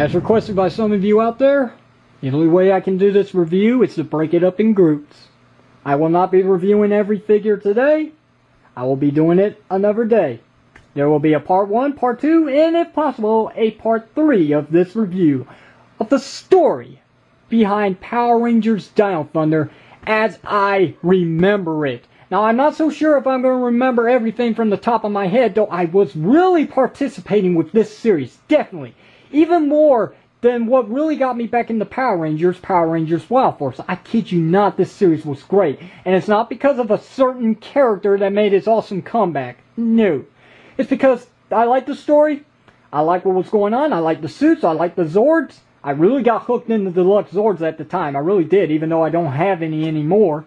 As requested by some of you out there, the only way I can do this review is to break it up in groups. I will not be reviewing every figure today. I will be doing it another day. There will be a part 1, part 2, and if possible, a part 3 of this review of the story behind Power Rangers Dino Thunder as I remember it. Now, I'm not so sure if I'm going to remember everything from the top of my head, though I was really participating with this series, definitely. Even more than what really got me back into Power Rangers Wild Force. I kid you not, this series was great. And it's not because of a certain character that made its awesome comeback. No. It's because I liked the story, I liked what was going on, I liked the suits, I liked the Zords. I really got hooked into the Deluxe Zords at the time. I really did, even though I don't have any anymore.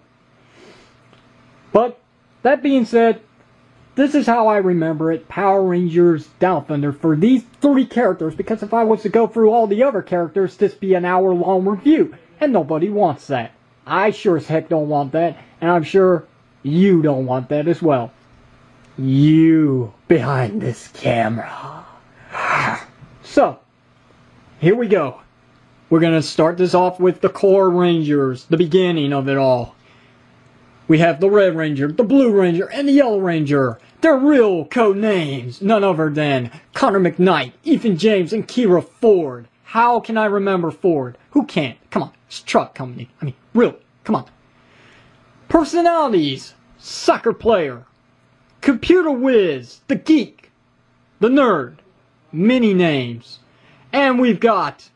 But, that being said, this is how I remember it, Power Rangers Dino Thunder, for these 3 characters, because if I was to go through all the other characters, this would be an hour-long review, and nobody wants that. I sure as heck don't want that, and I'm sure you don't want that as well. You behind this camera. So, here we go. We're going to start this off with the core Rangers, the beginning of it all. We have the Red Ranger, the Blue Ranger, and the Yellow Ranger. Their real code names, none other than Connor McKnight, Ethan James, and Kira Ford. How can I remember Ford? Who can't? Come on, it's a truck company. I mean, really, come on. Personalities, soccer player, computer whiz, the geek, the nerd, many names. And we've got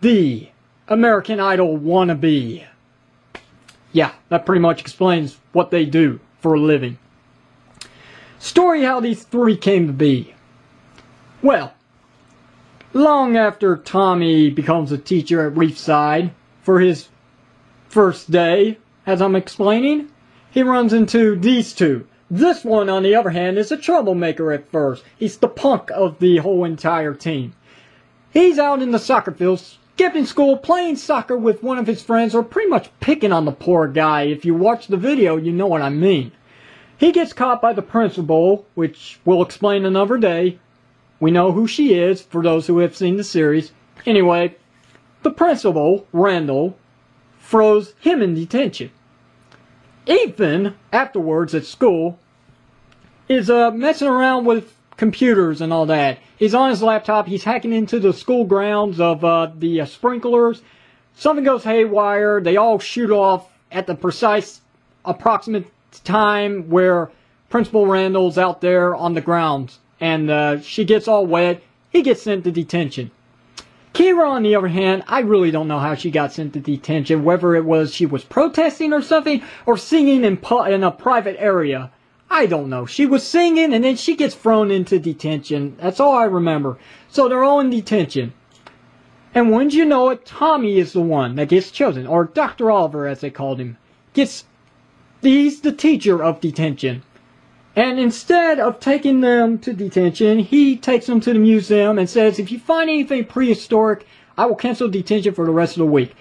the American Idol wannabe. Yeah, that pretty much explains what they do for a living. Story how these 3 came to be. Well, long after Tommy becomes a teacher at Reefside for his first day, as I'm explaining, he runs into these 2. This one, on the other hand, is a troublemaker at first. He's the punk of the whole entire team. He's out in the soccer field, skipping school, playing soccer with one of his friends, or pretty much picking on the poor guy. If you watch the video, you know what I mean. He gets caught by the principal, which we'll explain another day. We know who she is, for those who have seen the series. Anyway, the principal, Randall, throws him in detention. Ethan, afterwards at school, is messing around with computers and all that. He's on his laptop, he's hacking into the school grounds of the sprinklers. Something goes haywire, they all shoot off at the precise approximate time where Principal Randall's out there on the grounds. And she gets all wet, he gets sent to detention. Kira, on the other hand, I really don't know how she got sent to detention, whether it was she was protesting or something, or singing in a private area. I don't know. She was singing and then she gets thrown into detention. That's all I remember. So they're all in detention. And wouldn't you know it, Tommy is the one that gets chosen, or Dr. Oliver as they called him. He's the teacher of detention. And instead of taking them to detention, he takes them to the museum and says, if you find anything prehistoric, I will cancel detention for the rest of the week.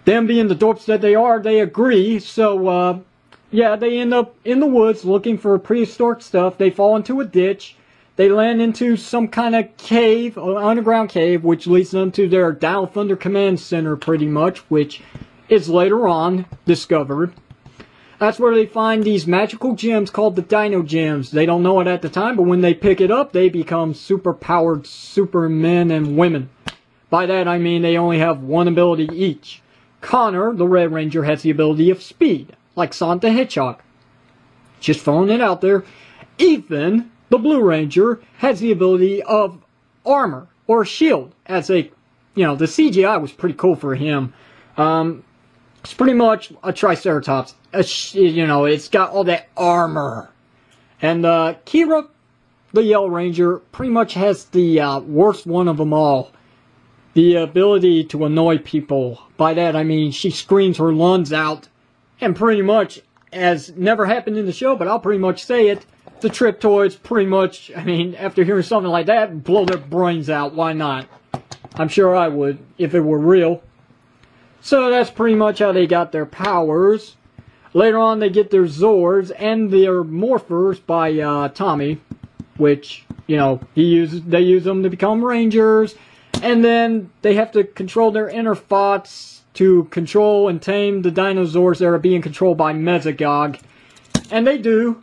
Them being the dorks that they are, they agree. So, yeah, they end up in the woods looking for prehistoric stuff. They fall into a ditch. They land into some kind of cave, an underground cave, which leads them to their Dino Thunder Command Center, pretty much, which is later on discovered. That's where they find these magical gems called the Dino Gems. They don't know it at the time, but when they pick it up, they become super-powered supermen and women. By that, I mean they only have one ability each. Connor, the Red Ranger, has the ability of speed, like Sonic the Hedgehog. Just throwing it out there. Ethan, the Blue Ranger, has the ability of armor, or shield, as the CGI was pretty cool for him. It's pretty much a Triceratops. It's got all that armor. And Kira, the Yellow Ranger, pretty much has the worst one of them all. The ability to annoy people. By that I mean she screams her lungs out. And pretty much, as never happened in the show, but I'll pretty much say it, the Triptoids pretty much, after hearing something like that, blow their brains out. Why not? I'm sure I would, if it were real. So that's pretty much how they got their powers. Later on, they get their Zords and their Morphers by Tommy, which, they use them to become Rangers. And then they have to control their inner thoughts to control and tame the dinosaurs that are being controlled by Mesogog. And they do.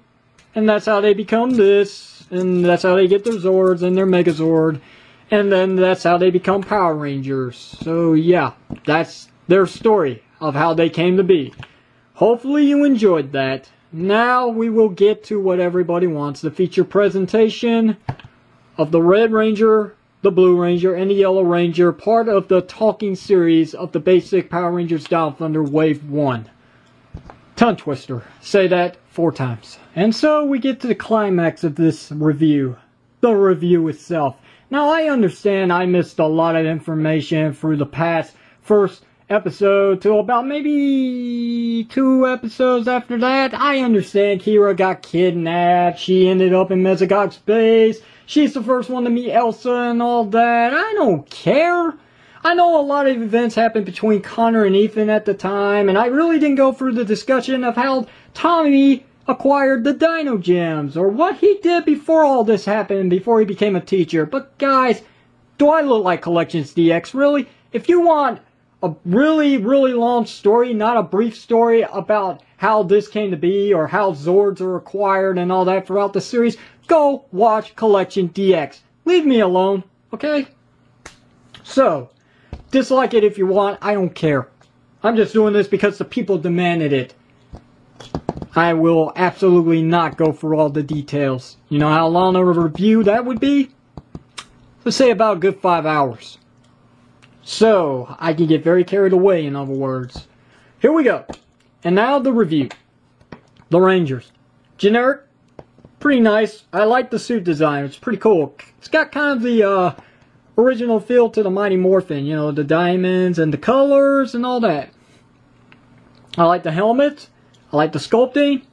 And that's how they become this. And that's how they get their Zords and their Megazord. And then that's how they become Power Rangers. So yeah, that's their story of how they came to be. Hopefully you enjoyed that. Now we will get to what everybody wants. The feature presentation of the Red Ranger, the Blue Ranger, and the Yellow Ranger. Part of the talking series of the basic Power Rangers Down Thunder Wave 1. Tongue twister. Say that 4 times. And so we get to the climax of this review. The review itself. Now I understand I missed a lot of information through the past first episode to about maybe 2 episodes after that. I understand Kira got kidnapped. She ended up in Mesogog's base. She's the first one to meet Elsa and all that. I don't care. I know a lot of events happened between Connor and Ethan at the time, and I really didn't go through the discussion of how Tommy acquired the Dino Gems, or what he did before all this happened, before he became a teacher. But guys, do I look like Collections DX? Really? If you want a really, really long story, not a brief story about how this came to be, or how Zords are acquired and all that throughout the series, go watch Collection DX. Leave me alone, okay? So, dislike it if you want, I don't care. I'm just doing this because the people demanded it. I will absolutely not go through all the details. You know how long of a review that would be? Let's say about a good 5 hours. So, I can get very carried away, in other words. Here we go. And now the review. The Rangers. Generic. Pretty nice. I like the suit design. It's pretty cool. It's got kind of the original feel to the Mighty Morphin. You know, the diamonds and the colors and all that. I like the helmet. I like the sculpting.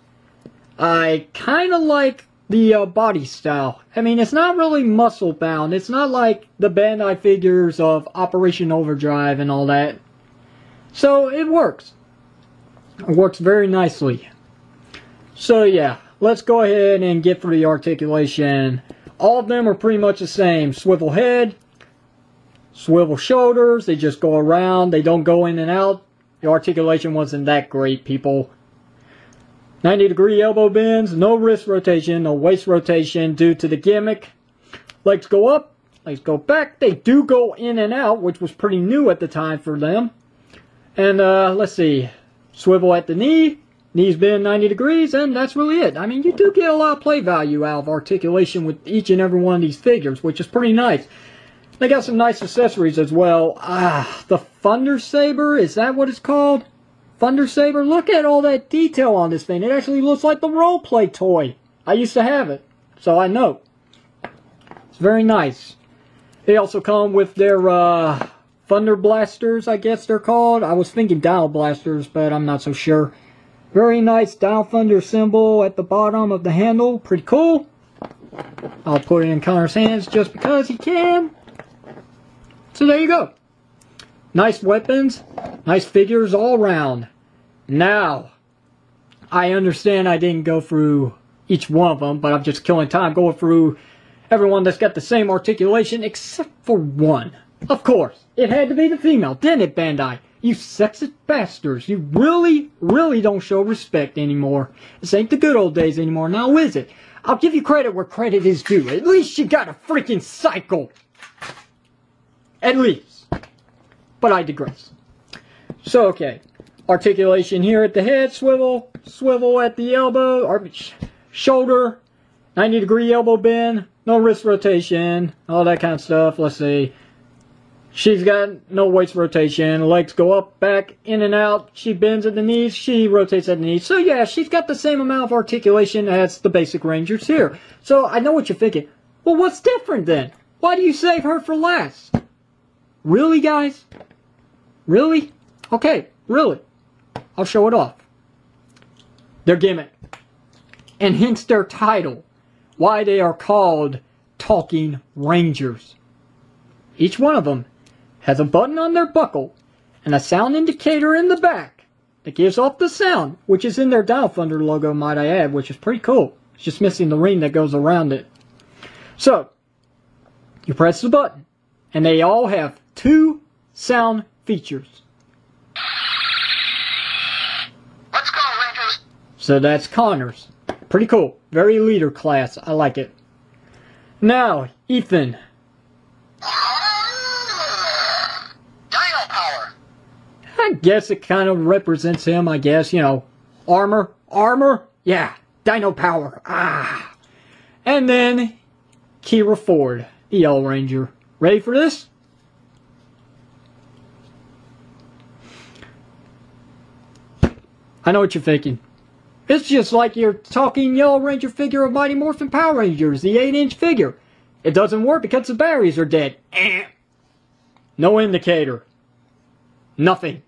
I kind of like the body style. I mean, it's not really muscle bound. It's not like the Bandai figures of Operation Overdrive and all that. So, it works. It works very nicely. So, yeah. Let's go ahead and get through the articulation. All of them are pretty much the same. Swivel head. Swivel shoulders. They just go around. They don't go in and out. The articulation wasn't that great, people. 90-degree elbow bends, no wrist rotation, no waist rotation due to the gimmick. Legs go up, legs go back. They do go in and out, which was pretty new at the time for them. And let's see, swivel at the knee, knees bend 90 degrees, and that's really it. I mean, you do get a lot of play value out of articulation with each and every one of these figures, which is pretty nice. They got some nice accessories as well. The Thunder Saber, is that what it's called? Thunder Saber, look at all that detail on this thing. It actually looks like the role-play toy. I used to have it, so I know. It's very nice. They also come with their Thunder Blasters, I guess they're called. I was thinking Dino Blasters, but I'm not so sure. Very nice Dino Thunder symbol at the bottom of the handle. Pretty cool. I'll put it in Connor's hands just because he can. So there you go. Nice weapons, nice figures all around. Now, I understand I didn't go through each one of them, but I'm just killing time going through everyone that's got the same articulation except for one. Of course, it had to be the female, didn't it, Bandai? You sexist bastards, you really, really don't show respect anymore. This ain't the good old days anymore, now is it? I'll give you credit where credit is due. At least you got a freaking cycle. At least. But I digress. So, okay. Articulation here at the head, swivel. Swivel at the elbow, or shoulder. 90-degree elbow bend. No wrist rotation. All that kind of stuff. Let's see. She's got no waist rotation. Legs go up, back, in and out. She bends at the knees. She rotates at the knees. So, yeah, she's got the same amount of articulation as the basic Rangers here. So, I know what you're thinking. Well, what's different then? Why do you save her for last? Really, guys? Really? Okay, really. I'll show it off. Their gimmick. And hence their title. Why they are called Talking Rangers. Each one of them has a button on their buckle and a sound indicator in the back that gives off the sound, which is in their Dino Thunder logo, might I add, which is pretty cool. It's just missing the ring that goes around it. So, you press the button. And they all have 2 sound features. Let's go, Rangers! So that's Connors. Pretty cool. Very leader class. I like it. Now, Ethan. Dino power! I guess it kind of represents him, I guess. You know, armor. Armor? Yeah. Dino power. Ah. And then, Kira Ford, the Yellow Ranger. Ready for this? I know what you're thinking. It's just like your talking Yellow Ranger figure of Mighty Morphin Power Rangers, the 8-inch figure. It doesn't work because the batteries are dead. No indicator. Nothing.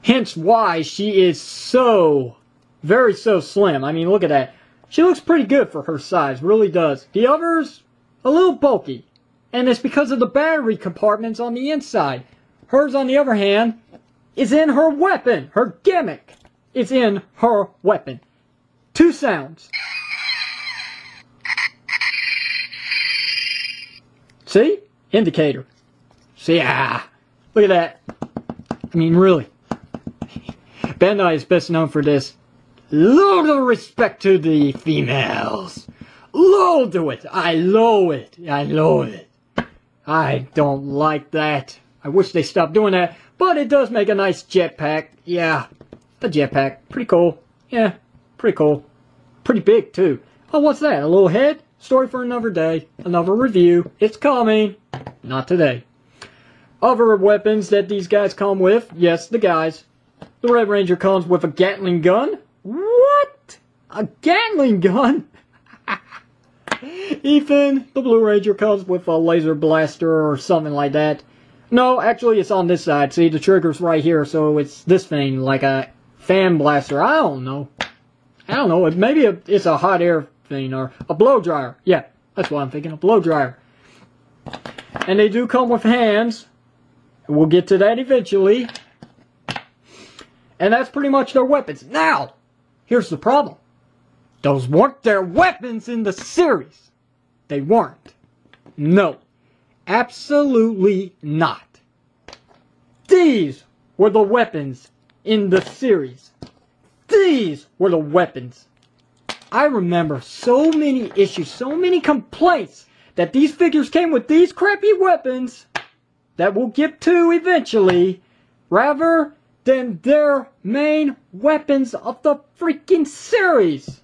Hence why she is so slim. I mean, look at that. She looks pretty good for her size, really does. The others, a little bulky. And it's because of the battery compartments on the inside. Hers, on the other hand, is in her weapon. Her gimmick is in her weapon. 2 sounds. See? Indicator. See? Ah. Look at that. I mean, really. Bandai is best known for this. Load of respect to the females. Load to it. I loathe it. I loathe it. I don't like that. I wish they stopped doing that. But it does make a nice jetpack. Yeah. The jetpack. Pretty cool. Yeah. Pretty cool. Pretty big, too. Oh, what's that? A little head? Story for another day. Another review. It's coming. Not today. Other weapons that these guys come with. Yes, the guys. The Red Ranger comes with a Gatling gun. What? A Gatling gun? Ethan, the Blue Ranger, comes with a laser blaster or something like that. No, actually it's on this side. See, the trigger's right here, so it's this thing, like a fan blaster. I don't know. Maybe it's a hot air thing, or a blow dryer. Yeah, that's what I'm thinking, a blow dryer. And they do come with hands. We'll get to that eventually. And that's pretty much their weapons. Now, here's the problem. Those weren't their weapons in the series. They weren't. No. Absolutely not. These were the weapons in the series. These were the weapons. I remember so many issues, so many complaints that these figures came with these crappy weapons that we'll get to eventually, rather than their main weapons of the freaking series.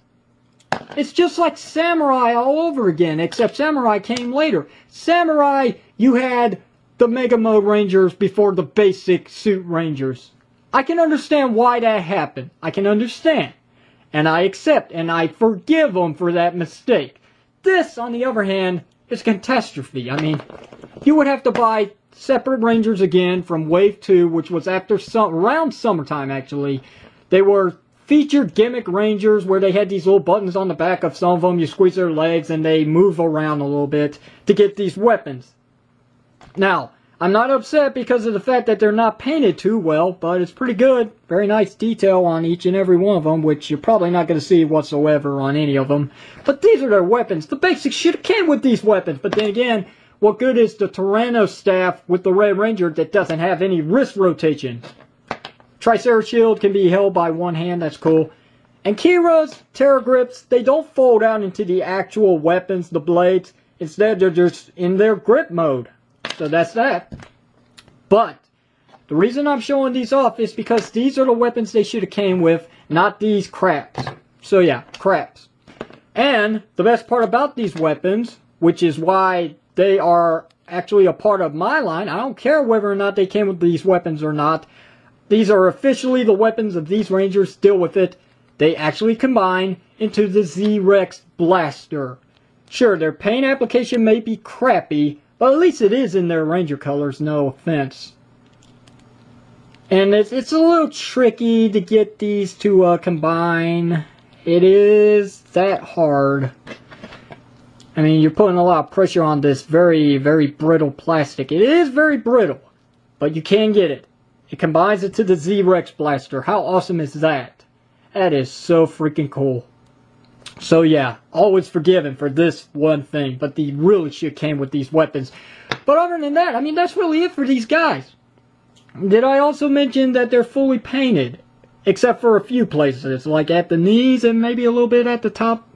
It's just like Samurai all over again, except Samurai came later. Samurai, you had the Mega Mode Rangers before the basic suit Rangers. I can understand why that happened. I can understand. And I accept and I forgive them for that mistake. This, on the other hand, is catastrophe. I mean, you would have to buy separate Rangers again from Wave 2, which was after around summertime, actually. They were featured gimmick Rangers where they had these little buttons on the back of some of them. You squeeze their legs and they move around a little bit to get these weapons. Now, I'm not upset because of the fact that they're not painted too well, but it's pretty good. Very nice detail on each and every one of them, which you're probably not going to see whatsoever on any of them. But these are their weapons. The basic shit came with these weapons. But then again, what good is the Tyranno staff with the Red Ranger that doesn't have any wrist rotation? Tricera Shield can be held by one hand, that's cool. And Kira's Terra Grips, they don't fold out into the actual weapons, the blades. Instead, they're just in their grip mode. So that's that. But the reason I'm showing these off is because these are the weapons they should have came with, not these craps. So yeah, craps. And the best part about these weapons, which is why they are actually a part of my line, I don't care whether or not they came with these weapons or not. These are officially the weapons of these Rangers. Deal with it. They actually combine into the Z-Rex Blaster. Sure, their paint application may be crappy, but at least it is in their Ranger colors, no offense. And it's a little tricky to get these to combine. It is that hard. I mean, you're putting a lot of pressure on this very, very brittle plastic. It is very brittle, but you can get it. It combines it to the Z-Rex Blaster. How awesome is that? That is so freaking cool. So yeah, always forgiven for this one thing, but the really shit came with these weapons. But other than that, I mean, that's really it for these guys. Did I also mention that they're fully painted? Except for a few places, like at the knees and maybe a little bit at the top.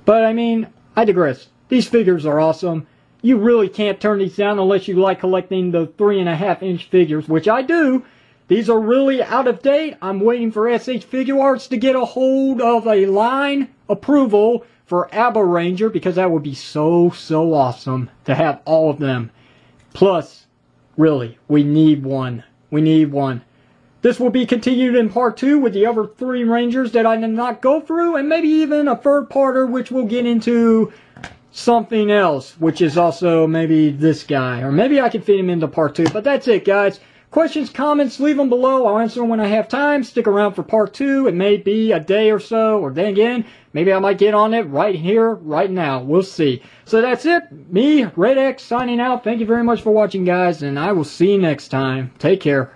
But I mean, I digress. These figures are awesome. You really can't turn these down unless you like collecting the 3.5-inch figures, which I do. These are really out of date. I'm waiting for SH Figure Arts to get a hold of a line approval for ABBA Ranger, because that would be so awesome to have all of them. Plus, really, we need one. We need one. This will be continued in part 2 with the other 3 Rangers that I did not go through, and maybe even a third parter which will get into something else, which is also maybe this guy. Or maybe I can fit him into part 2. But that's it, guys. Questions, comments, leave them below. I'll answer them when I have time. Stick around for part 2. It may be a day or so, or then again, maybe I might get on it right here, right now. We'll see. So that's it. Me, RedX, signing out. Thank you very much for watching, guys, and I will see you next time. Take care.